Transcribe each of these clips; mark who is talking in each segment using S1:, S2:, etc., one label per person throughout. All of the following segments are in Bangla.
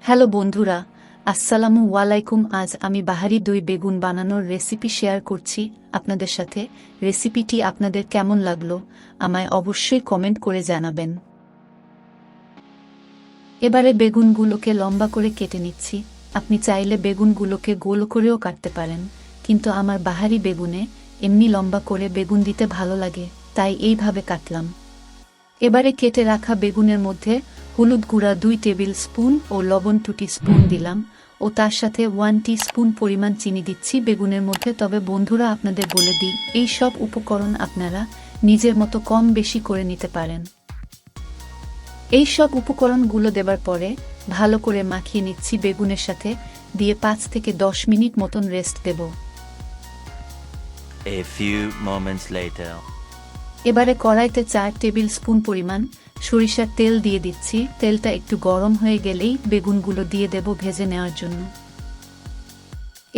S1: হ্যালো বন্ধুরা, আসসালামু আলাইকুম। আজ আমি বাহারি দই বেগুন বানানোর রেসিপি শেয়ার করছি আপনাদের সাথে। রেসিপিটি আপনাদের কেমন লাগলো আমায় অবশ্যই কমেন্ট করে জানাবেন। এবারে বেগুনগুলোকে লম্বা করে কেটে নিচ্ছি। আপনি চাইলে বেগুনগুলোকে গোল করেও কাটতে পারেন, কিন্তু আমার বাহারি বেগুনে এমনি লম্বা করে বেগুন দিতে ভালো লাগে, তাই এইভাবে কাটলাম। এবারে কেটে রাখা বেগুনের মধ্যে হলুদ গুঁড়া 2 টেবিল স্পুন ও লবণ 2 টিস্পুন দিলাম, ও তার সাথে 1 টিস্পুন পরিমাণ চিনি দিচ্ছি বেগুনের মধ্যে। তবে বন্ধুরা, আপনাদের বলে দিই, এই সব উপকরণ আপনারা নিজের মতো কম বেশি করে নিতে পারেন। এই সব উপকরণগুলো দেবার পরে ভালো করে মাখিয়ে নিচ্ছি বেগুনের সাথে, দিয়ে 5 থেকে 10 মিনিট মতন রেস্ট দেব।
S2: A few moments later.
S1: এবারে কড়াইতে 4 টেবিল স্পুন পরিমাণ সরিষার তেল দিয়ে দিচ্ছি। তেলটা একটু গরম হয়ে গেলেই বেগুনগুলো দিয়ে দেব ভেজে নেওয়ার জন্য।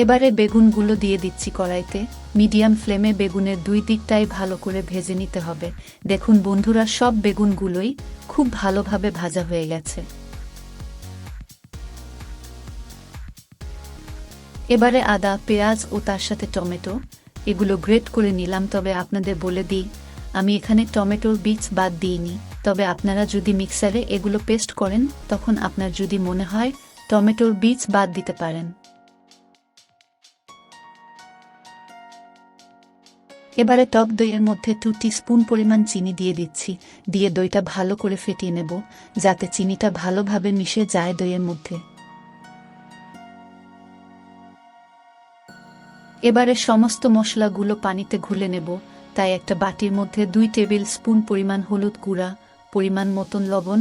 S1: এবারে বেগুনগুলো দিয়ে দিচ্ছি কড়াইতে। মিডিয়াম ফ্লেমে বেগুনের 2 দিকটাই ভালো করে ভেজে নিতে হবে। দেখুন বন্ধুরা, সব বেগুনগুলোই খুব ভালোভাবে ভাজা হয়ে গেছে। এবারে আদা, পেঁয়াজ ও তার সাথে টমেটো এগুলো গ্রেট করে নিলাম। তবে আপনাদের বলে দিই, আমি এখানে টমেটোর বীজ বাদ দিইনি। তবে আপনারা যদি মিক্সারে এগুলো পেস্ট করেন, তখন আপনার যদি মনে হয় টমেটোর বীজ বাদ দিতে পারেন। এবারে টক দইয়ের মধ্যে 2 টিস্পুন পরিমাণ চিনি দিয়ে দিচ্ছি। দিয়ে দইটা ভালো করে ফেটিয়ে নেব, যাতে চিনিটা ভালোভাবে মিশে যায় দইয়ের মধ্যে। এবারে সমস্ত মশলাগুলো পানিতে ঘুলে নেব। তাই একটা বাটির মধ্যে 2 টেবিল স্পুন পরিমাণ হলুদ গুঁড়া, পরিমাণ মতন লবণ,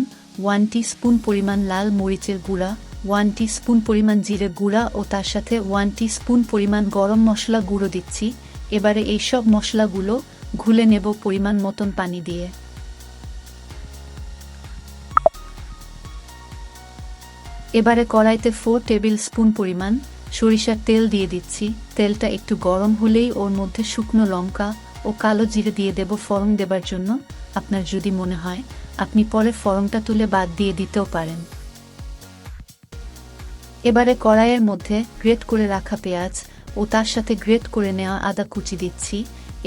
S1: 1 টিস্পুন পরিমাণ লাল মরিচের গুঁড়া, 1 টিস্পুন পরিমাণ জিরে গুঁড়া ও তার সাথে 1 টিস্পুন পরিমাণ গরম মশলা গুঁড়ো দিচ্ছি। এবারে এই সব মশলাগুলো ঘুলে নেব পরিমাণ মতন পানি দিয়ে। এবারে কড়াইতে 4 টেবিল স্পুন পরিমাণ সরিষার তেল দিয়ে দিচ্ছি। তেলটা একটু গরম হলেই ওর মধ্যে শুকনো লঙ্কা ও কালো জিরে দিয়ে দেব ফোড়ন দেবার জন্য। আপনার যদি মনে হয় আপনি পরে ফোড়নটা তুলে বাদ দিয়ে দিতেও পারেন। এবারে কড়াইয়ের মধ্যে গ্রেট করে রাখা পেঁয়াজ ও তার সাথে গ্রেট করে নেওয়া আদা কুচি দিচ্ছি।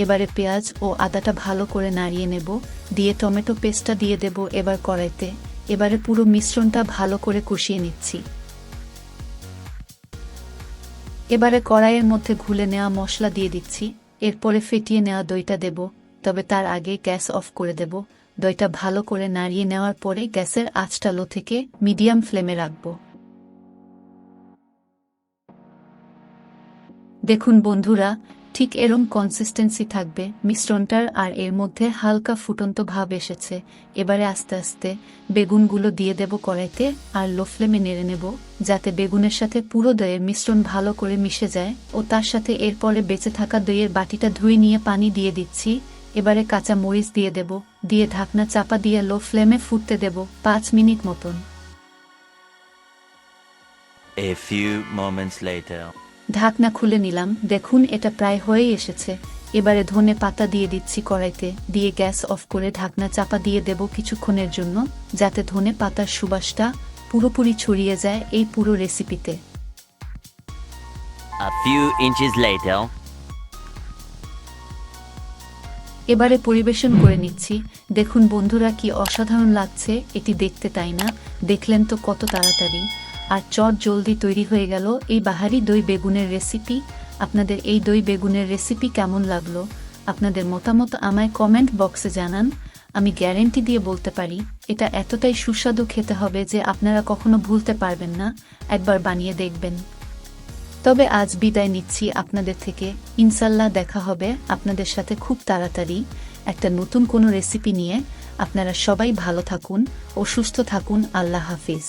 S1: এবারে পেঁয়াজ ও আদাটা ভালো করে নাড়িয়ে নেব, দিয়ে টমেটো পেস্টটা দিয়ে দেব এবার কড়াইতে। এবারে পুরো মিশ্রণটা ভালো করে কষিয়ে নিচ্ছি। এবারে কড়াইয়ের মধ্যে ঘুলে নেওয়া মশলা দিয়ে দিচ্ছি। এরপরে ফেটিয়ে নেওয়া দইটা দেব, তবে তার আগে গ্যাস অফ করে দেব। দইটা ভালো করে নাড়িয়ে নেওয়ার পরে গ্যাসের আঁচটা লো থেকে মিডিয়াম ফ্লেমে রাখব। দেখুন বন্ধুরা, ঠিক এরম কনসিস্টেন্সি থাকবে মিশ্রণটার, আর এর মধ্যে হালকা ফুটন্ত ভাব এসেছে। এবারে আস্তে আস্তে বেগুনগুলো দিয়ে দেব কড়াইতে, আর লো ফ্লেমে নেড়ে নেব, যাতে বেগুনের সাথে পুরো দইয়ের মিশ্রণ ভালো করে মিশে যায়। ও তার সাথে এরপরে বেঁচে থাকা দইয়ের বাটিটা ধুয়ে নিয়ে পানি দিয়ে দিচ্ছি। এবারে কাঁচা মরিচ দিয়ে দেব, দিয়ে ঢাকনা চাপা দিয়ে লো ফ্লেমে ফুটতে দেব 5 মিনিট মতন।
S2: A few moments later.
S1: ঢাকনা খুলে নিলাম। দেখুন এটা প্রায় হয়ে এসেছে। এবারে ধনে পাতা দিয়ে দিচ্ছি কড়াইতে, দিয়ে গ্যাস অফ করে ঢাকনা চাপা দিয়ে দেব কিছুক্ষণের জন্য, যাতে ধনে পাতার সুবাসটা পুরোপুরি ছড়িয়ে যায় এই পুরো রেসিপিতে।
S2: A few inches later.
S1: এবারে পরিবেশন করে নিচ্ছি। দেখুন বন্ধুরা, কি অসাধারণ লাগছে এটি দেখতে, তাই না? দেখলেন তো কত তাড়াতাড়ি আর চট জলদি তৈরি হয়ে গেল এই বাহারি দই বেগুনের রেসিপি। আপনাদের এই দই বেগুনের রেসিপি কেমন লাগলো? আপনাদের মতামত আমায় কমেন্ট বক্সে জানান। আমি গ্যারেন্টি দিয়ে বলতে পারি, এটা এতটাই সুস্বাদু খেতে হবে যে আপনারা কখনো ভুলতে পারবেন না। একবার বানিয়ে দেখবেন। তবে আজ বিদায় নিচ্ছি আপনাদের থেকে। ইনশাল্লাহ দেখা হবে আপনাদের সাথে খুব তাড়াতাড়ি একটা নতুন কোনো রেসিপি নিয়ে। আপনারা সবাই ভালো থাকুন ও সুস্থ থাকুন। আল্লাহ হাফিজ।